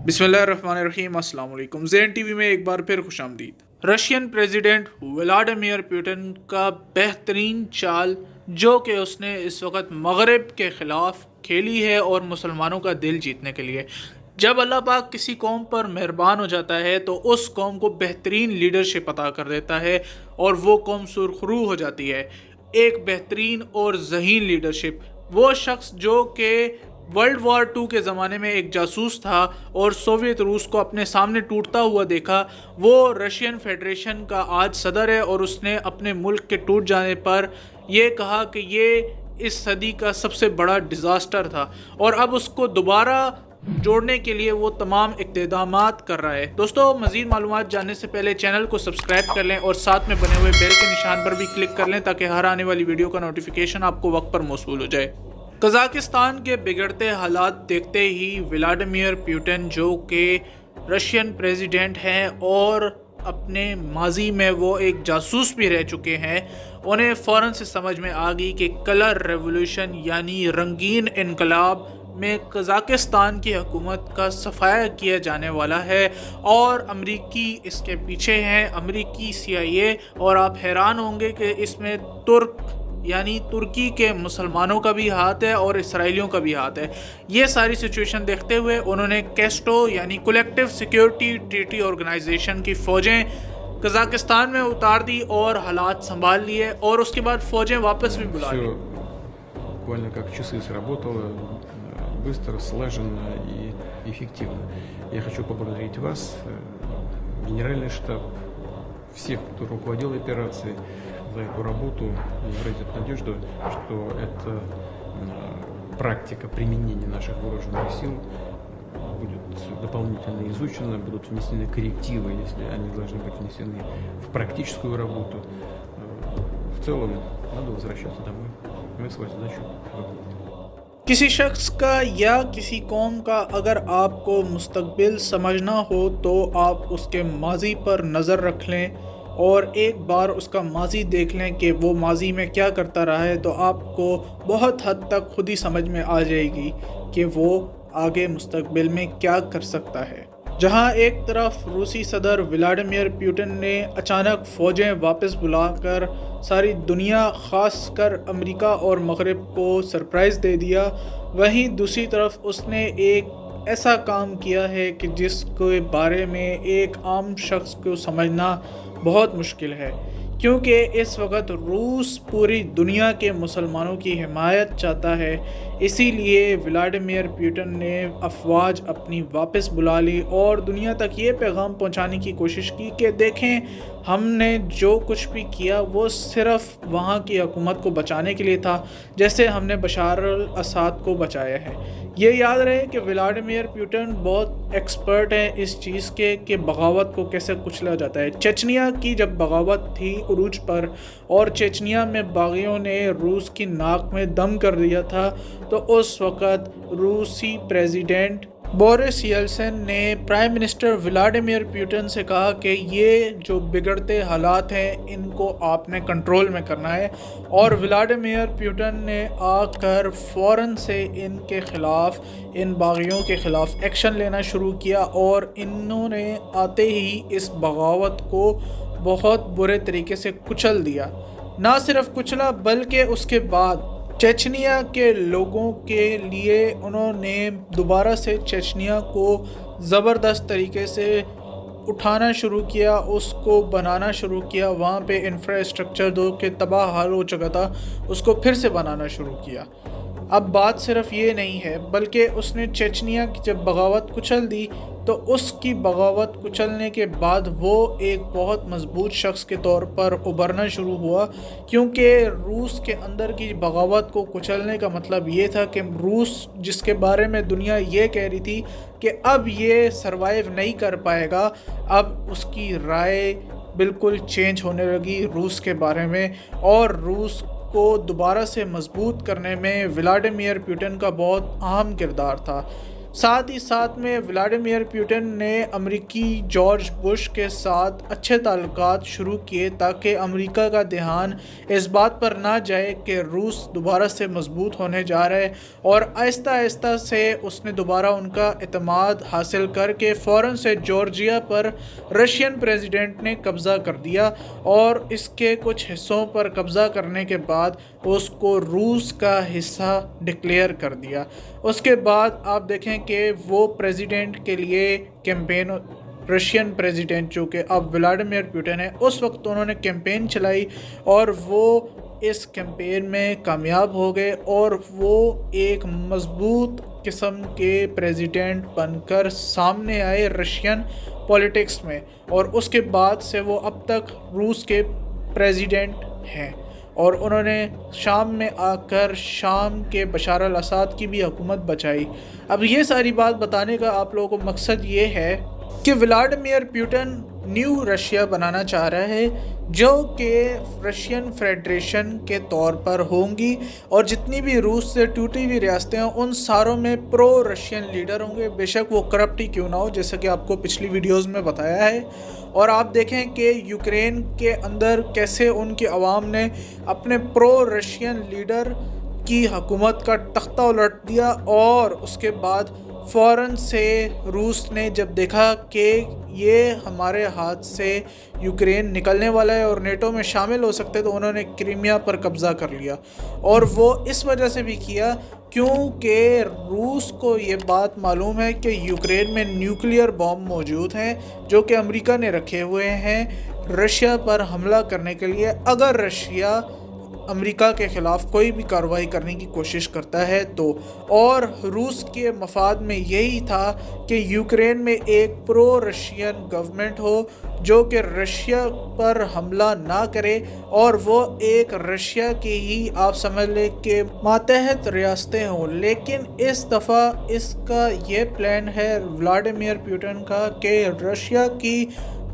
बिस्मिल्लाहिर्रहमानिर्रहीम। अस्सलाम वालेकुम। ज़ेन टीवी में एक बार फिर खुश आमदीद। रशियन प्रेसिडेंट व्लादिमीर पुतिन का बेहतरीन चाल जो कि उसने इस वक्त मगरब के ख़िलाफ़ खेली है और मुसलमानों का दिल जीतने के लिए। जब अल्लाह पाक किसी कौम पर मेहरबान हो जाता है तो उस कौम को बेहतरीन लीडरशिप अता कर देता है और वो कौम सुरखरू हो जाती है। एक बेहतरीन और ज़हीन लीडरशिप। वो शख्स जो कि वर्ल्ड वॉर 2 के ज़माने में एक जासूस था और सोवियत रूस को अपने सामने टूटता हुआ देखा, वो रशियन फेडरेशन का आज सदर है और उसने अपने मुल्क के टूट जाने पर यह कहा कि ये इस सदी का सबसे बड़ा डिज़ास्टर था और अब उसको दोबारा जोड़ने के लिए वो तमाम इक़्तिदामात कर रहा है। दोस्तों, मज़ीद मालूमात जानने से पहले चैनल को सब्सक्राइब कर लें और साथ में बने हुए बेल के निशान पर भी क्लिक कर लें ताकि हर आने वाली वीडियो का नोटिफिकेशन आपको वक्त पर मौसूल हो जाए। कज़ाकिस्तान के बिगड़ते हालात देखते ही व्लादिमीर पुतिन जो कि रशियन प्रेसिडेंट हैं और अपने माजी में वो एक जासूस भी रह चुके हैं, उन्हें फ़ौरन से समझ में आ गई कि कलर रेवोल्यूशन यानी रंगीन इनकलाब में कज़ाकिस्तान की हुकूमत का सफाया किया जाने वाला है और अमरीकी इसके पीछे हैं, अमरीकी CIA। और आप हैरान होंगे कि इसमें तुर्क यानी तुर्की के मुसलमानों का भी हाथ है और इसराइलियों का भी हाथ है। ये सारी सिचुएशन देखते हुए उन्होंने कैस्टो यानी कलेक्टिव सिक्योरिटी ट्रीटी ऑर्गेनाइजेशन की फ़ौजें कज़ाकिस्तान में उतार दी और हालात संभाल लिए और उसके बाद फ़ौजें वापस भी बुला ली। Буквально как часы сработало, быстро, слаженно и эффективно. Я хочу поблагодарить вас, Генеральный штаб, всех, кто руководил операцией, за эту работу и выразить надежду, что эта практика применения наших вооруженных сил будет дополнительно изучена, будут внесены коррективы, если они должны быть внесены в практическую работу. В целом, надо возвращаться домой. Мы свою задачу выполнили. किसी शख्स का या किसी कौम का अगर आपको मुस्तकबिल समझना हो तो आप उसके माजी पर नज़र रख लें और एक बार उसका माजी देख लें कि वो माजी में क्या करता रहा है, तो आपको बहुत हद तक खुद ही समझ में आ जाएगी कि वो आगे मुस्तकबिल में क्या कर सकता है। जहां एक तरफ रूसी सदर व्लादिमीर पुतिन ने अचानक फ़ौजें वापस बुलाकर सारी दुनिया ख़ास कर अमेरिका और मगरब को सरप्राइज़ दे दिया, वहीं दूसरी तरफ उसने एक ऐसा काम किया है कि जिसके बारे में एक आम शख्स को समझना बहुत मुश्किल है, क्योंकि इस वक्त रूस पूरी दुनिया के मुसलमानों की हिमायत चाहता है। इसीलिए व्लादिमीर पुतिन ने अफवाज अपनी वापस बुला ली और दुनिया तक ये पैगाम पहुंचाने की कोशिश की कि देखें, हमने जो कुछ भी किया वो सिर्फ़ वहाँ की हुकूमत को बचाने के लिए था, जैसे हमने बशार अल असद को बचाया है। ये याद रहे कि व्लादिमीर पुतिन बहुत एक्सपर्ट हैं इस चीज़ के कि बगावत को कैसे कुचला जाता है। चेचनिया की जब बगावत थी उरूज पर और चेचनिया में बागियों ने रूस की नाक में दम कर दिया था, तो उस वक़्त रूसी प्रेसिडेंट बोरिस येल्सिन ने प्राइम मिनिस्टर व्लादिमीर पुतिन से कहा कि ये जो बिगड़ते हालात हैं इनको आपने कंट्रोल में करना है, और व्लादिमीर पुतिन ने आकर फ़ौरन से इनके ख़िलाफ़, इन बागियों के ख़िलाफ़ एक्शन लेना शुरू किया और इन्होंने आते ही इस बगावत को बहुत बुरे तरीके से कुचल दिया। ना सिर्फ कुचला बल्कि उसके बाद चेचनिया के लोगों के लिए उन्होंने दोबारा से चेचनिया को ज़बरदस्त तरीके से उठाना शुरू किया, उसको बनाना शुरू किया। वहाँ पे इंफ्रास्ट्रक्चर जो कि तबाह हाल हो चुका था उसको फिर से बनाना शुरू किया। अब बात सिर्फ ये नहीं है बल्कि उसने चेचनिया की जब बगावत कुचल दी तो उसकी बगावत कुचलने के बाद वो एक बहुत मजबूत शख्स के तौर पर उभरना शुरू हुआ, क्योंकि रूस के अंदर की बगावत को कुचलने का मतलब ये था कि रूस, जिसके बारे में दुनिया ये कह रही थी कि अब ये सरवाइव नहीं कर पाएगा, अब उसकी राय बिल्कुल चेंज होने लगी रूस के बारे में और रूस को दोबारा से मजबूत करने में व्लादिमीर पुतिन का बहुत अहम किरदार था। ساتھ ہی ساتھ میں ولادیمیر پوٹن نے امریکی جارج بش کے ساتھ اچھے تعلقات شروع کیے تاکہ امریکہ کا دھیان اس بات پر نہ جائے کہ روس دوبارہ سے مضبوط ہونے جا رہا ہے، اور آہستہ آہستہ سے اس نے دوبارہ ان کا اعتماد حاصل کر کے فوراً سے جارجیا پر رشین پریزیڈنٹ نے قبضہ کر دیا، اور اس کے کچھ حصوں پر قبضہ کرنے کے بعد اس کو روس کا حصہ ڈکلیئر کر دیا۔ اس کے بعد آپ دیکھیں کہ وہ پریزیڈنٹ کے لیے کیمپین، رشین پریزیڈنٹ جو کہ اب ولادیمیر پوٹن ہے، اس وقت انہوں نے کیمپین چلائی اور وہ اس کیمپین میں کامیاب ہو گئے، اور وہ ایک مضبوط قسم کے پریزیڈنٹ بن کر سامنے آئے رشین پولیٹکس میں، اور اس کے بعد سے وہ اب تک روس کے پریزیڈنٹ ہیں، اور انہوں نے شام میں آ کر شام کے بشار الاسد کی بھی حکومت بچائی۔ اب یہ ساری بات بتانے کا آپ لوگوں کو مقصد یہ ہے کہ ولادیمیر پوٹن نیو رشیا بنانا چاہ رہا ہے، جو کہ رشین فیڈریشن کے طور پر ہوں گی، اور جتنی بھی روس سے ٹوٹی ہوئی ریاستیں ہیں ان ساروں میں پرو رشین لیڈر ہوں گے، بے شک وہ کرپٹ ہی کیوں نہ ہو، جیسا کہ آپ کو پچھلی ویڈیوز میں بتایا ہے۔ اور آپ دیکھیں کہ یوکرین کے اندر کیسے ان کی عوام نے اپنے پرو رشین لیڈر کی حکومت کا تختہ الٹ دیا، اور اس کے بعد فوراً سے روس نے جب دیکھا کہ یہ ہمارے ہاتھ سے یوکرین نکلنے والا ہے اور نیٹو میں شامل ہو سکتے، تو انہوں نے کرائمیا پر قبضہ کر لیا، اور وہ اس وجہ سے بھی کیا کیونکہ روس کو یہ بات معلوم ہے کہ یوکرین میں نیوکلیئر بم موجود ہیں جو کہ امریکہ نے رکھے ہوئے ہیں رشیا پر حملہ کرنے کے لیے، اگر رشیا امریکہ کے خلاف کوئی بھی کارروائی کرنے کی کوشش کرتا ہے تو۔ اور روس کے مفاد میں یہی تھا کہ یوکرین میں ایک پرو رشین گورنمنٹ ہو جو کہ رشیا پر حملہ نہ کرے، اور وہ ایک رشیا کی ہی آپ سمجھ لیں کہ ماتحت ریاستیں ہوں۔ لیکن اس دفعہ اس کا یہ پلان ہے ولادیمیر پوٹن کا کہ رشیا کی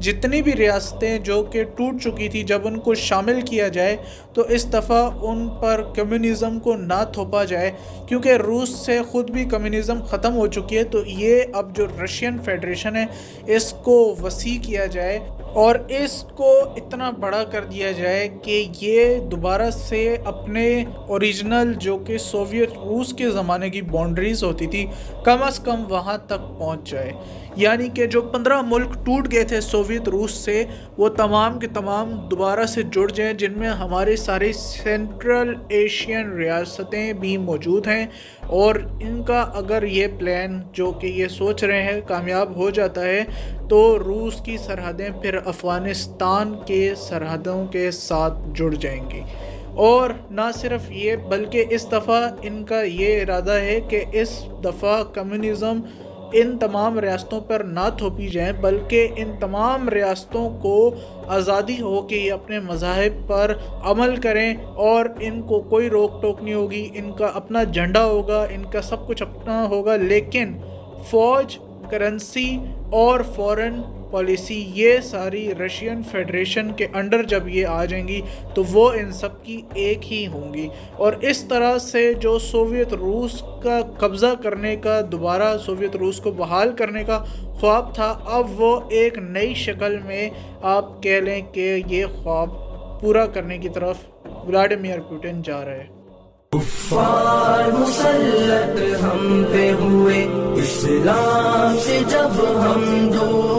جتنی بھی ریاستیں جو کہ ٹوٹ چکی تھی جب ان کو شامل کیا جائے، تو اس دفعہ ان پر کمیونزم کو نہ تھوپا جائے، کیونکہ روس سے خود بھی کمیونزم ختم ہو چکی ہے، تو یہ اب جو رشین فیڈریشن ہے اس کو وسیع کیا جائے اور اس کو اتنا بڑا کر دیا جائے کہ یہ دوبارہ سے اپنے اوریجنل جو کہ سوویت روس کے زمانے کی باؤنڈریز ہوتی تھی کم از کم وہاں تک پہنچ جائے، یعنی کہ جو 15 ملک ٹوٹ گئے تھے سوویت روس سے وہ تمام کے تمام دوبارہ سے جڑ جائیں، جن میں ہماری ساری سینٹرل ایشین ریاستیں بھی موجود ہیں، اور ان کا اگر یہ پلان جو کہ یہ سوچ رہے ہیں کامیاب ہو جاتا ہے تو روس کی سرحدیں پھر افغانستان کے سرحدوں کے ساتھ جڑ جائیں گی۔ اور نہ صرف یہ بلکہ اس دفعہ ان کا یہ ارادہ ہے کہ اس دفعہ کمیونزم ان تمام ریاستوں پر نہ تھوپی جائیں، بلکہ ان تمام ریاستوں کو آزادی ہو کہ یہ اپنے مذاہب پر عمل کریں، اور ان کو کوئی روک ٹوک نہیں ہوگی، ان کا اپنا جھنڈا ہوگا، ان کا سب کچھ اپنا ہوگا، لیکن فوج، کرنسی اور فورن پالیسی یہ ساری رشین فیڈریشن کے انڈر جب یہ آ جائیں گی تو وہ ان سب کی ایک ہی ہوں گی، اور اس طرح سے جو سوویت روس کا قبضہ کرنے کا، دوبارہ سوویت روس کو بحال کرنے کا خواب تھا، اب وہ ایک نئی شکل میں آپ کہہ لیں کہ یہ خواب پورا کرنے کی طرف ولادیمیر پوٹن جا رہے ہیں۔ کفار مسلط ہم پہ ہوئے، اسلام سے جب ہم دور